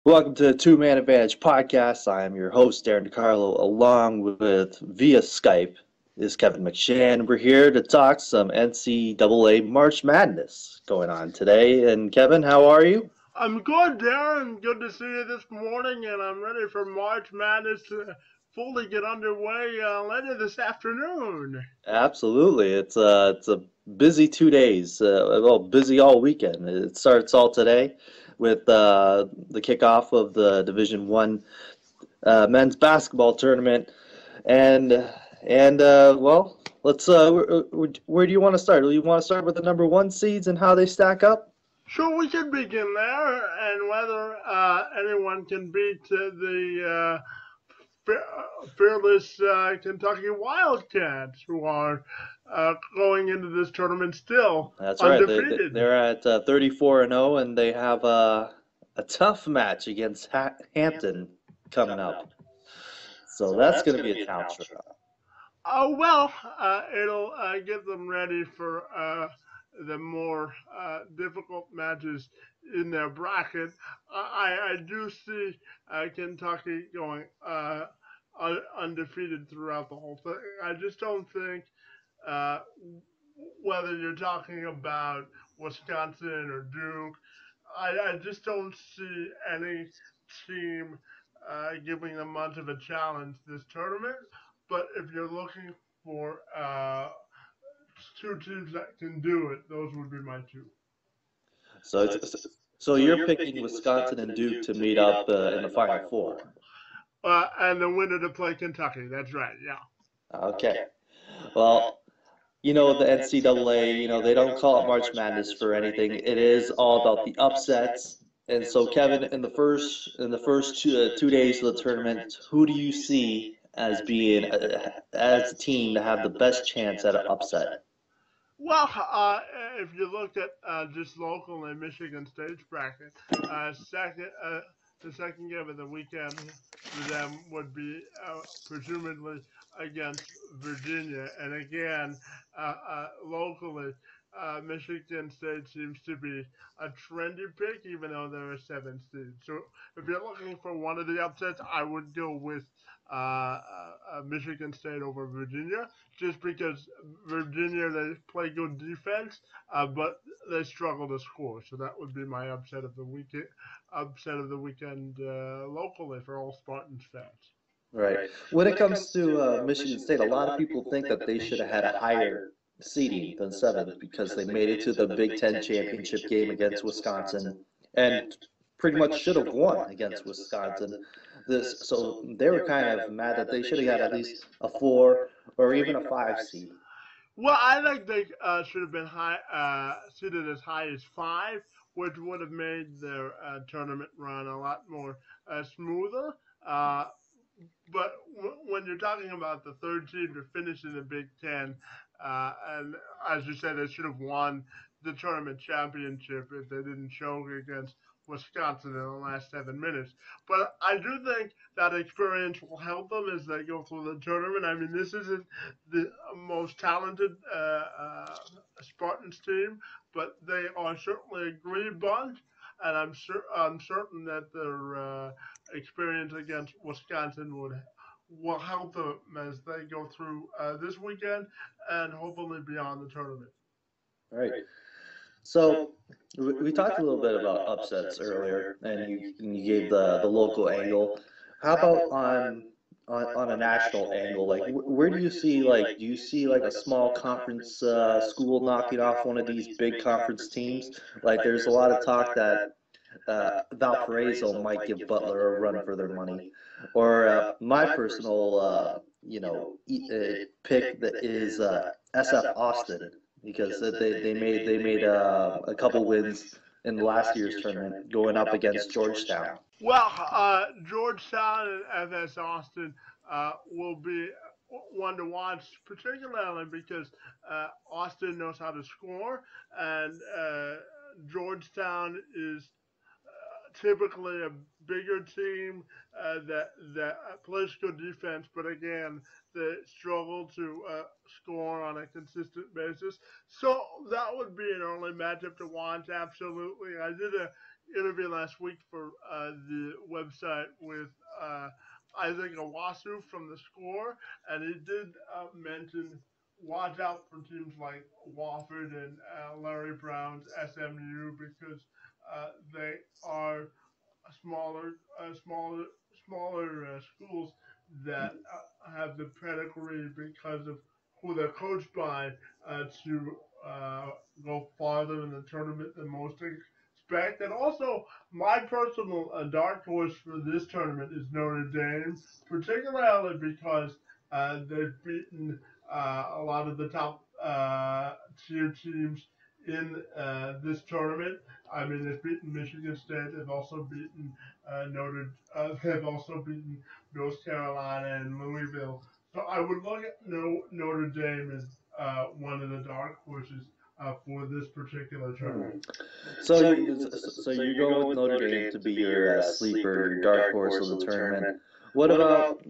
Welcome to the Two Man Advantage podcast. I am your host, Darrin Carlo, along with via Skype is Kevin McShan. We're here to talk some NCAA March Madness going on today. And Kevin, how are you? I'm good, Darrin. Good to see you this morning, and I'm ready for March Madness to fully get underway later this afternoon. Absolutely. It's a busy 2 days. Busy all weekend. It starts all today with the kickoff of the Division One men's basketball tournament. And let's. Where do you want to start? Do you want to start with the number one seeds and how they stack up? Sure, we can begin there, and whether anyone can beat the fearless Kentucky Wildcats, who are going into this tournament still That's right. undefeated. They're at 34-0, and they have a tough match against Hampton coming up. So that's going to be a town trip. It'll get them ready for the more difficult matches in their bracket. I do see Kentucky going undefeated throughout the whole thing. I just don't think uh, whether you're talking about Wisconsin or Duke, I just don't see any team giving them much of a challenge this tournament. But if you're looking for two teams that can do it, those would be my two. So so you're picking Wisconsin and Duke to meet up in the Final Four. And the winner to play Kentucky. That's right. Yeah. Okay. Well, the NCAA, they don't call it March Madness for anything. It is all about the upsets. And so, Kevin, in the first 2 days of the tournament, who do you see as being as a team to have the best chance at an upset? Well, if you look at just locally Michigan State's bracket, the second game of the weekend for them would be presumably against Virginia. And again, locally, Michigan State seems to be a trendy pick, even though they're a seventh seed. So if you're looking for one of the upsets, I would go with Michigan State over Virginia, just because Virginia they play good defense, but they struggle to score. So that would be my upset of the weekend locally for all Spartans fans. Right. When it comes to Michigan State, a lot of people think that they should have had a higher seeding than seventh because they made it to the Big Ten championship game against Wisconsin and pretty much should have won against Wisconsin. So they were kind of mad that they should have got at least a four or even a five seed. Well, I think they should have been seated as high as five, which would have made their tournament run a lot more smoother. Uh, but when you're talking about the third team to finish in the Big Ten, and as you said, they should have won the tournament championship if they didn't choke against Wisconsin in the last 7 minutes. But I do think that experience will help them as they go through the tournament. I mean, this isn't the most talented Spartans team, but they are certainly a great bunch, and I'm certain that their experience against Wisconsin will help them as they go through this weekend and hopefully beyond the tournament. All right. So we talked a little bit about upsets earlier, and you gave the local angle. How about on a national angle? Like, where do you see do you see like a small conference school knocking off one of these big conference teams? Like, there's a lot of talk that Valparaiso might give Butler a run for their money, or my personal pick that is SF Austin because they made a couple wins in last year's tournament going up against Georgetown. Well, Georgetown and FS Austin will be one to watch, particularly because Austin knows how to score, and Georgetown is typically a bigger team that plays good defense, but again, they struggle to score on a consistent basis. So that would be an early matchup to watch. Absolutely, I did a interview last week for the website with I think Owasu from the Score, and he did mention watch out for teams like Wofford and Larry Brown's SMU because they are smaller schools that have the pedigree because of who they're coached by to uh, go farther in the tournament than most expect. And also, my personal dark horse for this tournament is Notre Dame, particularly because they've beaten a lot of the top tier teams in this tournament. I mean, they've beaten Michigan State. They've also beaten They've also beaten North Carolina and Louisville. So I would look at Notre Dame as one of the dark horses for this particular tournament. So, so you're going with Notre Dame to be your sleeper, your dark horse of the tournament. What about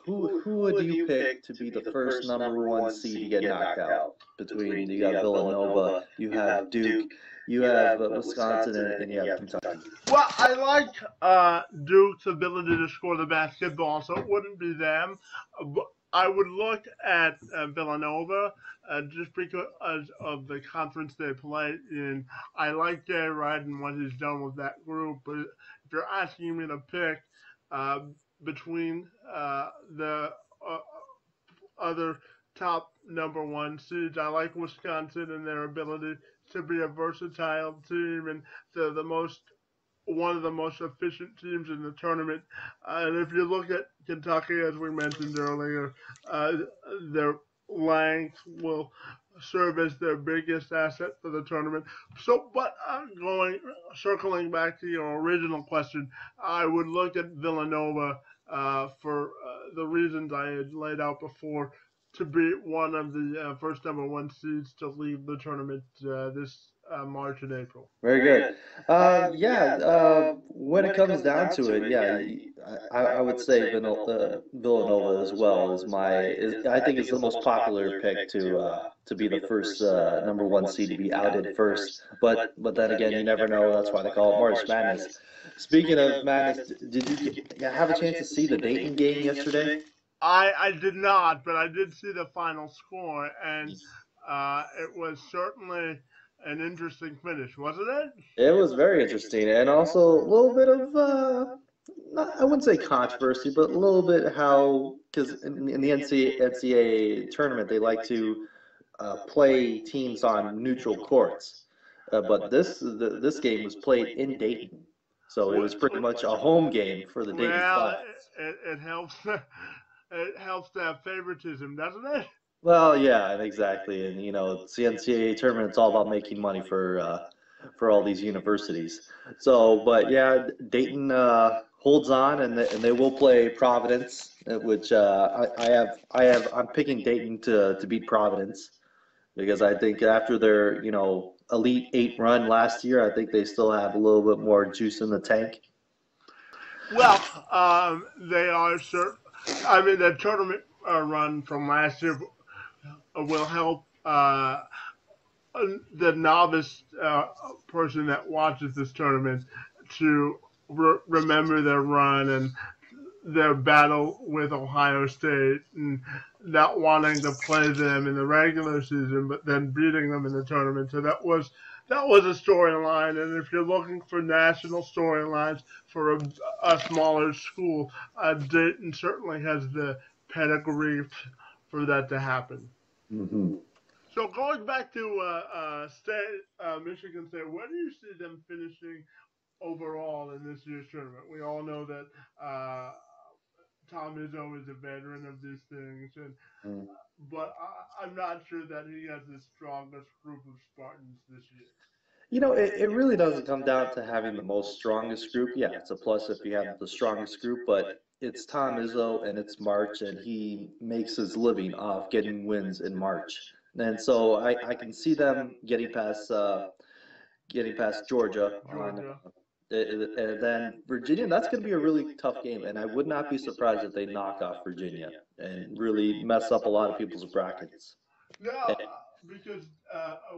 who would you pick to be the first number 1 seed to get knocked out? Between you got Villanova, you have Duke, you have Wisconsin, and you have Kentucky. Well, I like Duke's ability to score the basketball, so it wouldn't be them. I would look at Villanova just because of the conference they play in. I like Jay Wright and what he's done with that group, but if you're asking me to pick uh, between the uh, other top number 1 seeds, I like Wisconsin and their ability to be a versatile team, and they're the most one of the most efficient teams in the tournament. And if you look at Kentucky, as we mentioned earlier, uh, their length will serve as their biggest asset for the tournament. So, but circling back to your original question, I would look at Villanova for the reasons I had laid out before to be one of the first number 1 seeds to leave the tournament this March and April. Very good. Yeah, when it comes down to it, yeah, I would say Villanova as well I think is the most popular pick to be the first number 1 seed to be outed first. But then again, you never know. That's why they call it March Madness. Speaking of madness, did you have a chance to see the Dayton game yesterday? I did not, but I did see the final score, and it was certainly an interesting finish, wasn't it? It was very interesting, and also a little bit of I wouldn't say controversy, but a little bit how because in the NCAA tournament they like to play teams on neutral courts, but this game was played in Dayton, so it was pretty much a home game for the Dayton Well, Flyers. it helps. It helps to have favoritism, doesn't it? Well, yeah, and exactly, and it's the NCAA tournament. It's all about making money for all these universities. So, but yeah, Dayton holds on, and they will play Providence, which I'm picking Dayton to beat Providence because I think after their Elite Eight run last year, I think they still have a little bit more juice in the tank. Well, they are certain. I mean, the tournament run from last year will help the novice person that watches this tournament to remember their run and their battle with Ohio State and not wanting to play them in the regular season, but then beating them in the tournament. So that was a storyline. And if you're looking for national storylines for a smaller school, Dayton certainly has the pedigree for that to happen. Mm-hmm. So going back to Michigan State, where do you see them finishing overall in this year's tournament? We all know that Tom Izzo is a veteran of these things, but I'm not sure that he has the strongest group of Spartans this year. It really doesn't come down to having the most strongest group. Yeah, it's a plus if you have the strongest group, but it's Tom Izzo and it's March, and he makes his living off getting wins in March. And so I can see them getting past Georgia on, and then Virginia. That's going to be a really tough game, and I would not be surprised if they knock off Virginia and really mess up a lot of people's brackets. No, because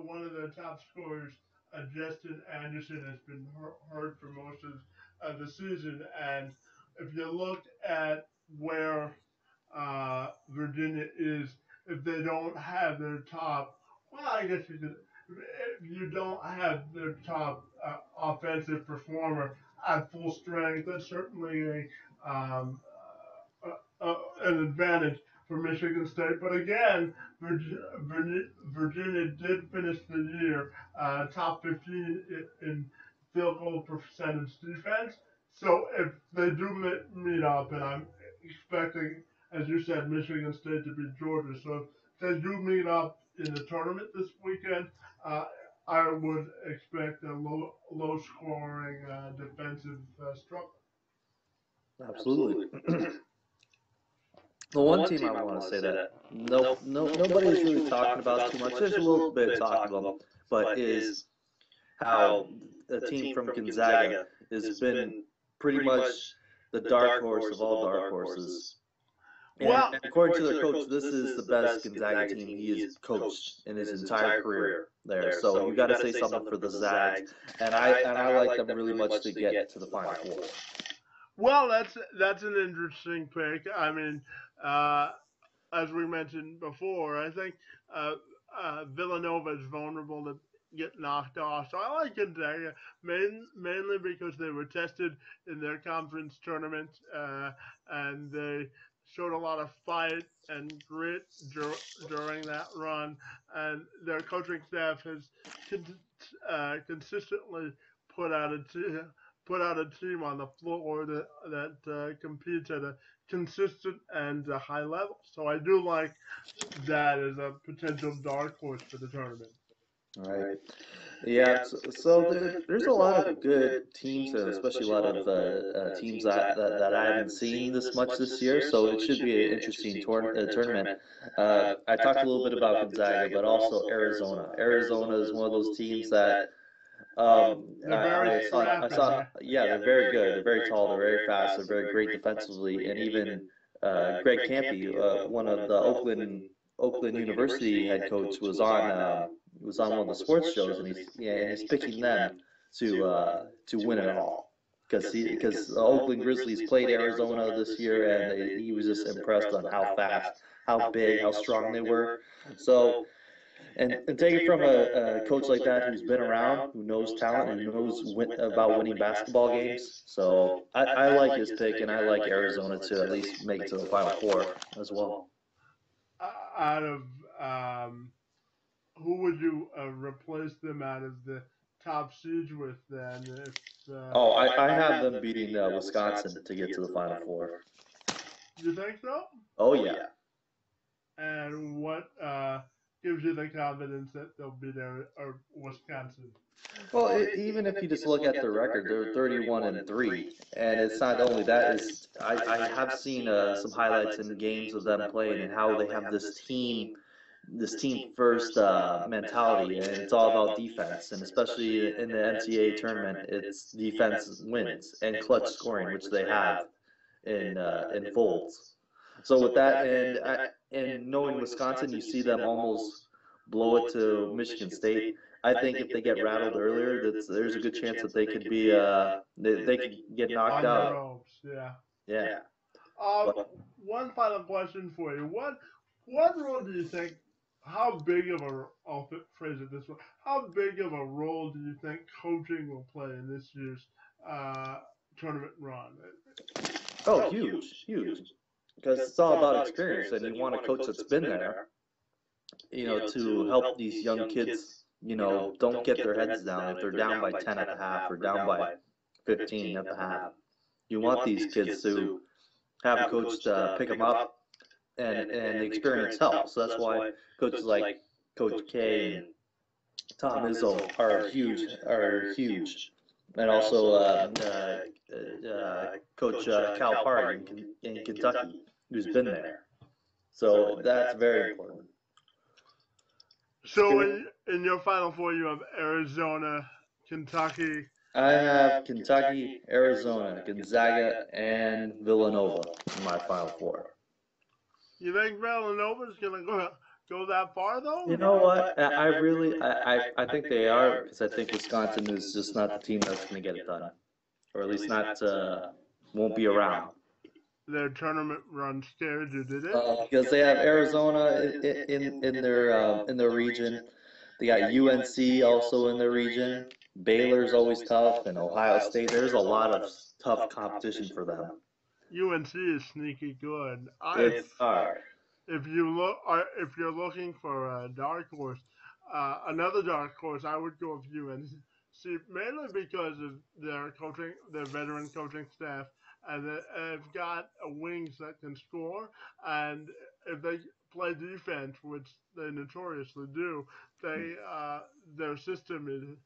one of the top scorers Justin Anderson has been hurt for most of the season, and if you look at where Virginia is, if they don't have their top, well, I guess if you don't have their top offensive performer at full strength, that's certainly an advantage for Michigan State. But again, Virginia did finish the year top 15 in field goal percentage defense. So if they do meet up, and I'm expecting, as you said, Michigan State to beat Georgia, so if they do meet up in the tournament this weekend, I would expect a low scoring defensive struggle. Absolutely. The one team I want to say that nobody's really talking about too much. There's a little bit of talk about them, but is how a team from Gonzaga has been pretty much the dark horse of all dark horses. And according to their coach, this is the best Gonzaga team he has coached in his entire career there. So you got to say something for the Zags, and I like them really much to get to the Final Four. Well, that's an interesting pick. I mean, as we mentioned before, I think Villanova is vulnerable to get knocked off. So I like Gonzaga mainly because they were tested in their conference tournament and they showed a lot of fight and grit during that run, and their coaching staff has consistently put out a team on the floor that competes at a consistent and a high level. So I do like that as a potential dark horse for the tournament. All right. Yeah, so there's a lot of good teams, and especially a lot of teams that I haven't seen this much this year, so it should be an interesting tournament. I talked a little bit about Gonzaga, but also Arizona. Arizona is one of those teams that I saw, yeah, they're very good. They're very tall. They're very fast. They're very great defensively. And even Greg Campy, one of the Oakland University head coach, was on one of the sports shows, and he's picking them to win it all because the Oakland Grizzlies played Arizona this year, and he was just impressed on how fast, how big, how strong they were. So. And take it from a coach like that who's been around, who knows talent, and who knows about winning basketball games. So I like his pick, and I like Arizona to at least make it to the Final Four as well. Out of who would you replace them out of the top seeds with then? I have them beating Wisconsin to get to the Final Four. You think so? Oh, yeah. And what gives you the confidence that they'll beat Wisconsin? Well, even if you just look at their record, they're 31-3, and it's not only that. I have seen some highlights in games of them playing and how they have this team first mentality, and it's all about defense, and especially in the NCAA tournament, it's defense wins and clutch scoring, which they have in Folds. So with that, and knowing Wisconsin, you see them almost blow it to Michigan State. I think if they get rattled earlier, there's a good chance that they could be they could get knocked out. Ropes, yeah. Yeah. One final question for you. What role do you think? How big of a? I'll phrase it this way. How big of a role do you think coaching will play in this year's tournament run? Oh, huge. Because it's all about experience, and you want a coach that's been there, to help these young kids, don't get their heads down if they're down by 10 at the half or down by 15 at the half. You want these kids to have a coach to pick them up, and the experience helps. So that's why coaches like Coach K and Tom Izzo are huge. And also Coach Cal Park in Kentucky, who's been there. So that's very important. So in your Final Four, you have Arizona, Kentucky. I have Kentucky, Arizona, Gonzaga, and Villanova in my Final Four. You think Villanova is going to go that far though? You know what? I really, I think they are, because I think Wisconsin is just not the team that's going to get it done, or at least not won't be around. Their tournament run scared you, did it? Because they have Arizona in their region. They got UNC also in their region. Baylor's always tough, and Ohio State. There's a lot of tough competition for them. UNC is sneaky good. It's hard. If if you're looking for a dark horse, another dark horse, I would go with UNC. See, mainly because of their coaching, their veteran coaching staff, and they've got wings that can score. And if they play defense, which they notoriously do, their system is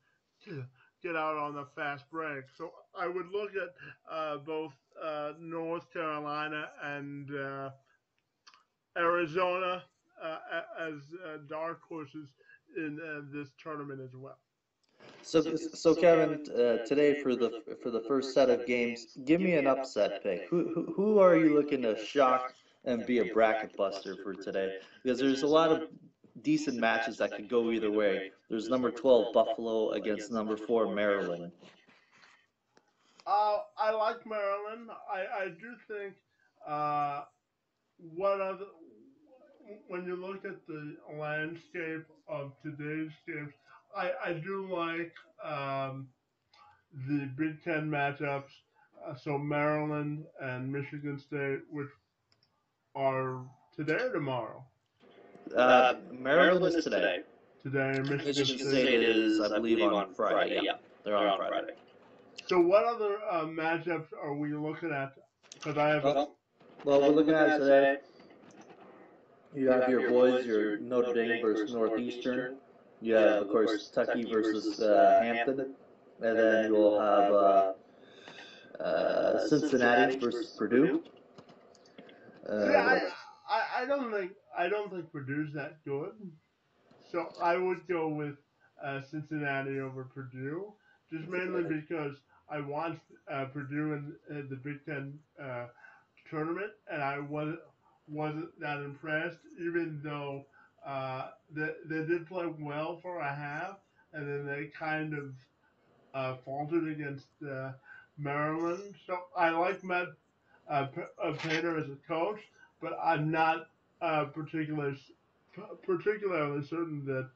get out on the fast break. So I would look at both North Carolina and Arizona as dark horses in this tournament as well. So Kevin, today for the first set of games, give me an upset pick. Who are you looking to shock and be a bracket buster for today? Because there's a lot of decent matches that could go either way. There's number 12 Buffalo against number 4 Maryland. I like Maryland. I do think when you look at the landscape of today's games, I do like the Big Ten matchups. So Maryland and Michigan State, which are today or tomorrow? Maryland is today. Today, Michigan State is, I believe, on Friday. Yeah, they're on Friday. So what other matchups are we looking at? Because I have. Well, we're looking at today. You have your boys, your Notre Dame versus Northeastern. You have, of course, Kentucky versus Hampton. And then you'll have Cincinnati versus Purdue. I don't think Purdue's that good. So I would go with Cincinnati over Purdue, just mainly because I watched Purdue in the Big Ten tournament, and I wasn't that impressed, even though they did play well for a half, and then they kind of faltered against Maryland. So I like Matt Painter as a coach, but I'm not particularly certain that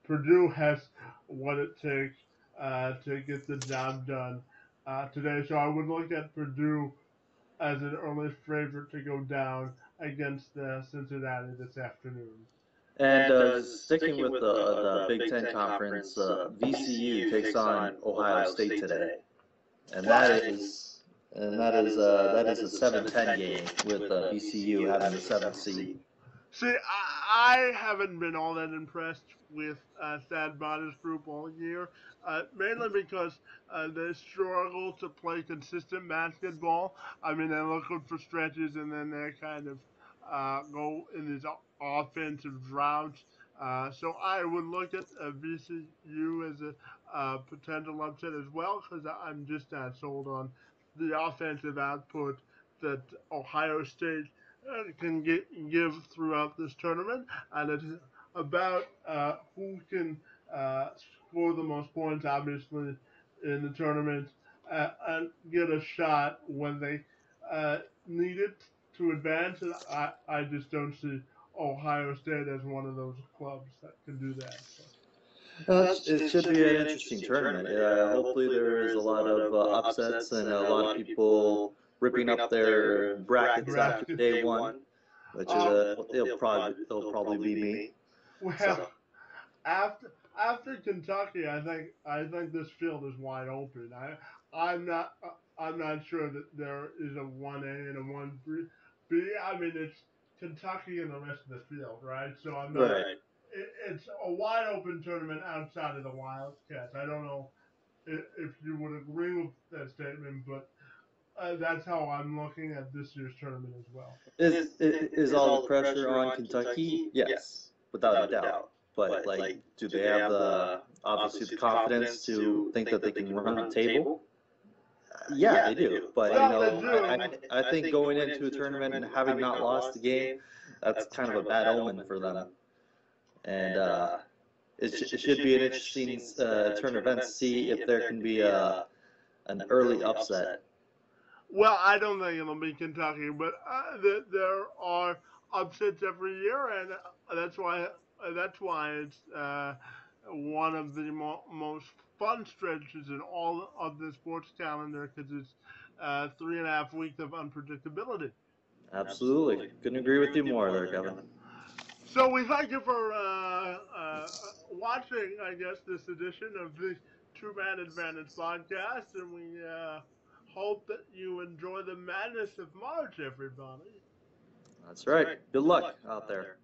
Purdue has what it takes to get the job done today. So I would look at Purdue as an early favorite to go down against Cincinnati this afternoon. And sticking with the Big Ten Conference, VCU takes on Ohio State today, and that is a 7-10 game with VCU having the 7th seed. See, I haven't been all that impressed with Thad Matta's group all year, mainly because they struggle to play consistent basketball. I mean, they look good for stretches, and then they kind of go in these offensive droughts. So I would look at VCU as a potential upset as well, because I'm just not sold on the offensive output that Ohio State can give throughout this tournament, and it's about who can score the most points, obviously, in the tournament, and get a shot when they need it to advance. And I just don't see Ohio State as one of those clubs that can do that. It should be an interesting tournament. Hopefully there is a lot of upsets and a lot of people ripping up their brackets after day one, which it'll probably be me. Well, so. after Kentucky, I think this field is wide open. I'm not sure that there is a 1A and a 1B. I mean, it's Kentucky and the rest of the field, right? So I'm not. Right. It's a wide open tournament outside of the Wildcats. I don't know if you would agree with that statement, but that's how I'm looking at this year's tournament as well. Is all the pressure on Kentucky? Yes, without a doubt. But like, do they have obviously the confidence to think that they can run the table? Yeah, they do. But you Yeah, they know, do. I think going into a tournament and having not lost the game, that's kind of a bad omen for them. And it should be an interesting turn of events to see if there can be an early upset. Well, I don't think it'll be Kentucky, but there are upsets every year, and that's why it's one of the most fun stretches in all of the sports calendar because it's 3.5 weeks of unpredictability. Absolutely. Couldn't agree with you more there, Kevin. So we thank you for watching, I guess, this edition of the True Man Advantage podcast, and we hope that you enjoy the madness of March, everybody. That's right. Good luck out there.